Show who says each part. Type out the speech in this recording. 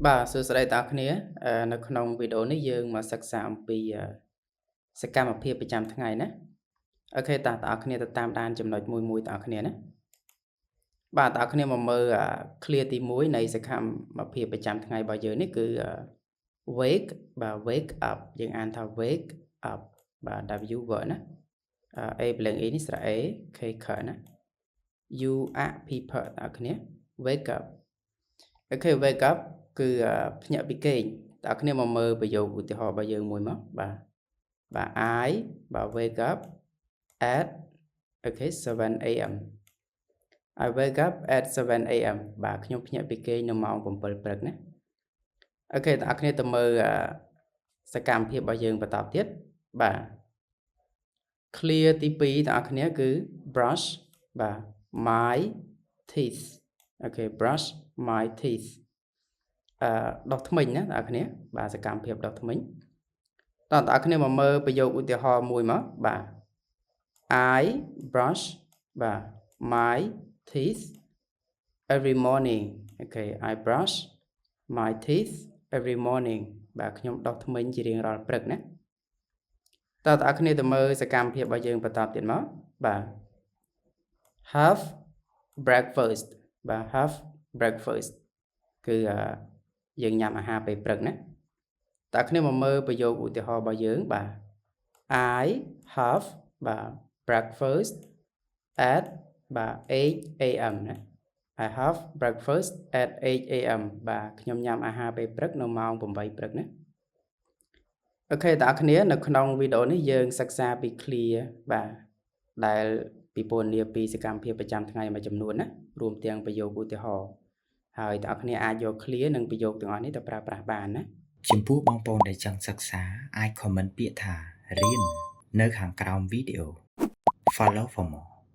Speaker 1: បាទសួស្តីតាគ្នានៅក្នុងវីដេអូនេះយើងមកសិក្សាអំពីសកម្មភាពប្រចាំថ្ងៃណាអូខេតាគ្នាទៅតាមដានចំណុចមួយតាគ្នាណាបាទតាគ្នាមកមើលclear ទី1នៃសកម្មភាពប្រចាំថ្ងៃរបស់យើងនេះគឺ wake បាទ wake up យើងអានថា wake up បាទ W word ណាA ប្រលេង E នេះស្រៈ A K ខណា U A people តាគ្នា wake up អូខេ wake up គឺភ្ញាក់ពីគេងតើអ្នកគ្នាមកមើលប្រយោគឧទាហរណ៍របស់យើងមួយមកបាទ I បាទ wake up at អូខេ 7 am I wake up at 7 am បាទខ្ញុំភ្ញាក់ពីគេងនៅម៉ោង7ព្រឹកណាអូខេតើអ្នកគ្នាទៅមើលសកម្មភាពរបស់យើងបន្តទៀតបាទ clear ទី2តើអ្នកគ្នាគឺ brush បាទ my teeth អូខេ brush my teeth ដុសធ្មេញណាអ្នកគ្នាបាទសកម្មភាពដុសធ្មេញតើអ្នកគ្នាមកមើលប្រយោគឧទាហរណ៍មួយមកបាទ I brush បាទ my teeth every morning អូខេ I brush my teeth every morning បាទខ្ញុំដុសធ្មេញជារៀងរាល់ព្រឹកណាតើអ្នកគ្នាទៅមើលសកម្មភាពរបស់យើងបន្តទៀតមកបាទ have breakfast បាទ have breakfast គឺយើងញ៉ាំអាហារពេលព្រឹកណាតើគ្នាមកមើលប្រយោគឧទាហរណ៍របស់យើងបាទ I have បាទ breakfast at បាទ 8 am ណា I have breakfast at 8 am បាទខ្ញុំញ៉ាំអាហារពេលព្រឹកនៅម៉ោង8ព្រឹកណាអូខេតើគ្នានៅក្នុងវីដេអូនេះយើងសិក្សាពី clear បាទដែលពិពណ៌នាពីសកម្មភាពប្រចាំថ្ងៃមួយចំនួនណារួមទាំងប្រយោគឧទាហរណ៍ហើយតើអ្នកគ្នាអាចយក clear និងប្រយោគទាំងអស់នេះទៅប្រើប្រាស់បានណា
Speaker 2: ចំពោះបងប្អូនដែលចង់សិក្សាអាច comment ពាក្យថារៀននៅខាងក្រោមវីដេអូ Follow for more